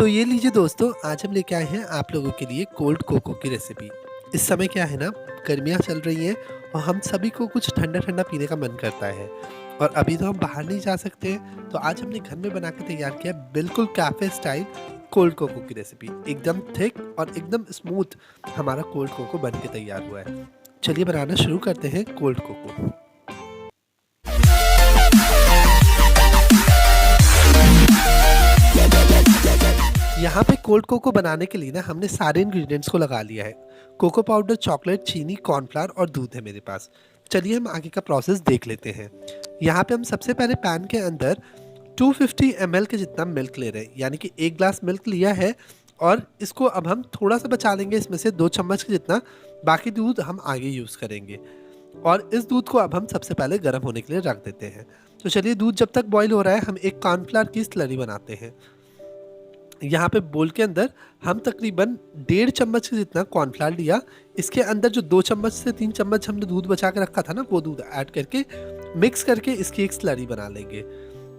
तो ये लीजिए दोस्तों, आज हम लेके आए हैं आप लोगों के लिए कोल्ड कोको की रेसिपी। इस समय क्या है ना, गर्मियाँ चल रही हैं और हम सभी को कुछ ठंडा-ठंडा पीने का मन करता है। और अभी तो हम बाहर नहीं जा सकते हैं, तो आज हमने घर में बना के तैयार किया बिल्कुल कैफ़े स्टाइल कोल्ड कोको की रेसिपी। एकदम थिक और एकदम स्मूथ हमारा कोल्ड कोको बन के तैयार हुआ है। चलिए बनाना शुरू करते हैं कोल्ड कोको। यहाँ पे कोल्ड कोको बनाने के लिए ना हमने सारे इंग्रेडिएंट्स को लगा लिया है। कोको पाउडर, चॉकलेट, चीनी, कॉर्नफ्लावर और दूध है मेरे पास। चलिए हम आगे का प्रोसेस देख लेते हैं। यहाँ पे हम सबसे पहले पैन के अंदर 250 ml के जितना मिल्क ले रहे हैं, यानी कि 1 ग्लास मिल्क लिया है और इसको अब हम थोड़ा सा बचा लेंगे, इसमें से 2 चम्मच के जितना। बाकी दूध हम आगे यूज़ करेंगे और इस दूध को अब हम सबसे पहले गर्म होने के लिए रख देते हैं। तो चलिए, दूध जब तक बॉईल हो रहा है हम एक कॉर्नफ्लावर की स्लरी बनाते हैं। यहाँ पे बोल के अंदर हम तकरीबन 1.5 चम्मच के जितना कॉर्नफ्लावर लिया। इसके अंदर जो 2 चम्मच से 3 चम्मच हमने दूध बचा के रखा था ना, वो दूध ऐड करके मिक्स करके इसकी एक स्लरी बना लेंगे।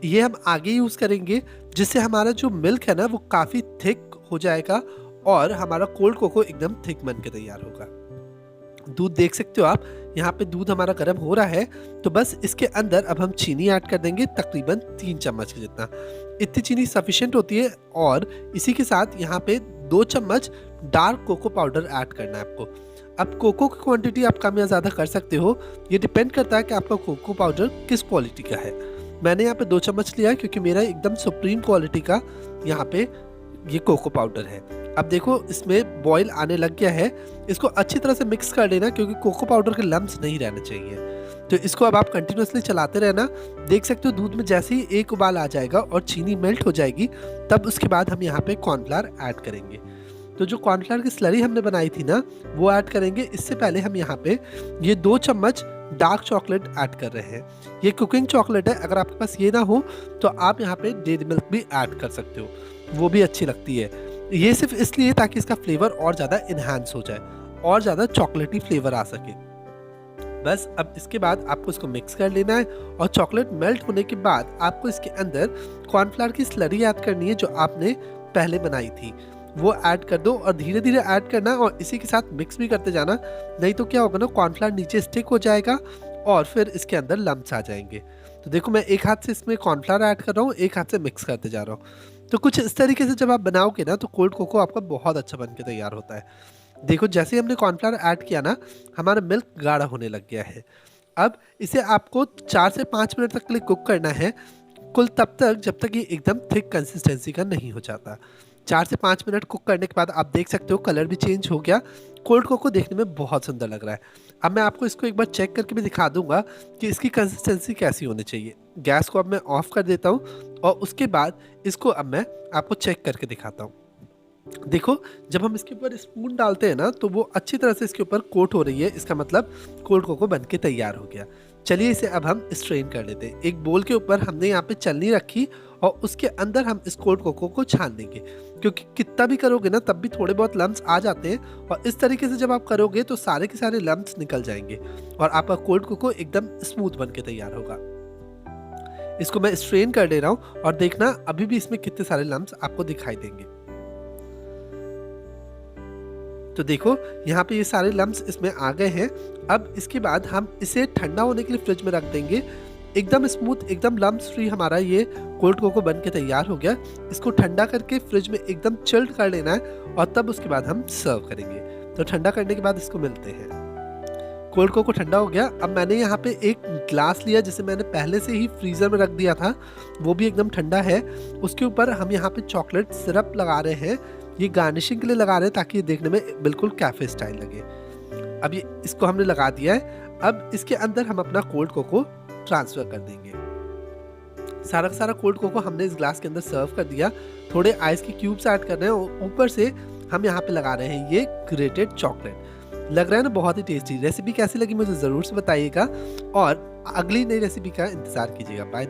ये हम आगे यूज़ करेंगे, जिससे हमारा जो मिल्क है ना वो काफ़ी थिक हो जाएगा और हमारा कोल्ड कोको एकदम थिक बन के तैयार होगा। दूध देख सकते हो आप, यहाँ पे दूध हमारा गर्म हो रहा है। तो बस इसके अंदर अब हम चीनी ऐड कर देंगे, तकरीबन 3 चम्मच के जितना। इतनी चीनी सफिशिएंट होती है। और इसी के साथ यहाँ पे 2 चम्मच डार्क कोको पाउडर ऐड करना है आपको। अब कोको की क्वांटिटी आप कम या ज़्यादा कर सकते हो, ये डिपेंड करता है कि आपका कोको पाउडर किस क्वालिटी का है। मैंने यहाँ पे 2 चम्मच लिया है क्योंकि मेरा एकदम सुप्रीम क्वालिटी का यहाँ पे ये कोको पाउडर है। अब देखो, इसमें बॉईल आने लग गया है। इसको अच्छी तरह से मिक्स कर लेना क्योंकि कोको पाउडर के लम्स नहीं रहने चाहिए। तो इसको अब आप कंटिन्यूअसली चलाते रहना। देख सकते हो दूध में जैसे ही एक उबाल आ जाएगा और चीनी मेल्ट हो जाएगी, तब उसके बाद हम यहाँ पे कॉर्नफ्लावर ऐड करेंगे। तो जो कॉर्नफ्लावर की स्लरी हमने बनाई थी ना, वो ऐड करेंगे। इससे पहले हम यहाँ पे ये 2 चम्मच डार्क चॉकलेट ऐड कर रहे हैं। ये कुकिंग चॉकलेट है, अगर आपके पास ये ना हो तो आप यहाँ पे डेयरी मिल्क भी ऐड कर सकते हो, वो भी अच्छी लगती है। ये सिर्फ इसलिए ताकि इसका फ्लेवर और ज़्यादा इन्हांस हो जाए और ज़्यादा चॉकलेटी फ्लेवर आ सके। बस अब इसके बाद आपको इसको मिक्स कर लेना है और चॉकलेट मेल्ट होने के बाद आपको इसके अंदर कॉर्नफ्लावर की स्लरी ऐड करनी है, जो आपने पहले बनाई थी। वो ऐड कर दो और धीरे धीरे ऐड करना और इसी के साथ मिक्स भी करते जाना, नहीं तो क्या होगा ना, कॉर्नफ्लावर नीचे स्टिक हो जाएगा और फिर इसके अंदर लम्स आ जाएंगे। तो देखो, मैं एक हाथ से इसमें कॉर्नफ्लावर ऐड कर रहा हूँ, एक हाथ से मिक्स करते जा रहा हूँ। तो कुछ इस तरीके से जब आप बनाओगे ना, तो कोल्ड कोको आपका बहुत अच्छा बन के तैयार होता है। देखो, जैसे ही हमने कॉर्नफ्लावर ऐड किया ना, हमारा मिल्क गाढ़ा होने लग गया है। अब इसे आपको 4 से 5 मिनट तक के लिए कुक करना है, कुल तब तक जब तक ये एकदम थिक कंसिस्टेंसी का नहीं हो जाता। 4 से 5 मिनट कुक करने के बाद आप देख सकते हो कलर भी चेंज हो गया। कोल्ड कोको देखने में बहुत सुंदर लग रहा है। अब मैं आपको इसको एक बार चेक करके भी दिखा दूंगा कि इसकी कंसिस्टेंसी कैसी होनी चाहिए। गैस को अब मैं ऑफ कर देता हूँ और उसके बाद इसको अब मैं आपको चेक करके दिखाता हूँ। देखो, जब हम इसके ऊपर स्पून डालते हैं ना, तो वो अच्छी तरह से इसके ऊपर कोट हो रही है। इसका मतलब कोल्ड कोको बन के तैयार हो गया। चलिए, इसे अब हम स्ट्रेन कर लेते हैं। एक बोल के ऊपर हमने यहाँ पे छलनी रखी और उसके अंदर हम इस कोल्ड कोको को छान देंगे, क्योंकि कितना भी करोगे ना तब भी थोड़े बहुत लम्स आ जाते हैं। और इस तरीके से जब आप करोगे तो सारे के सारे लम्स निकल जाएंगे और आपका कोल्ड कोको एकदम स्मूथ बन के तैयार होगा। इसको मैं स्ट्रेन कर ले रहा हूँ और देखना अभी भी इसमें कितने सारे लम्स आपको दिखाई देंगे। तो देखो, यहाँ पे ये सारे लम्स इसमें आ गए हैं। अब इसके बाद हम इसे ठंडा होने के लिए फ्रिज में रख देंगे। एकदम स्मूथ, एकदम लम्स फ्री हमारा ये कोल्ड कोको बन के तैयार हो गया। इसको ठंडा करके फ्रिज में एकदम चिल्ड कर लेना है और तब उसके बाद हम सर्व करेंगे। तो ठंडा करने के बाद इसको मिलते हैं। कोल्ड कोको ठंडा हो गया। अब मैंने यहाँ पे एक ग्लास लिया, जिसे मैंने पहले से ही फ्रीज़र में रख दिया था, वो भी एकदम ठंडा है। उसके ऊपर हम यहाँ पे चॉकलेट सिरप लगा रहे हैं। ये गार्निशिंग के लिए लगा रहे हैं ताकि ये देखने में बिल्कुल कैफे स्टाइल लगे। अब ये इसको हमने लगा दिया है। अब इसके अंदर हम अपना कोल्ड कोको ट्रांसफ़र कर देंगे। सारा का सारा कोल्ड कोको हमने इस ग्लास के अंदर सर्व कर दिया। थोड़े आइस के क्यूब्स ऐड कर रहे हैं और ऊपर से हम यहाँ पे लगा रहे हैं ये ग्रेटेड चॉकलेट। लग रहा है ना बहुत ही टेस्टी। रेसिपी कैसी लगी मुझे ज़रूर से बताइएगा और अगली नई रेसिपी का इंतज़ार कीजिएगा। बाय।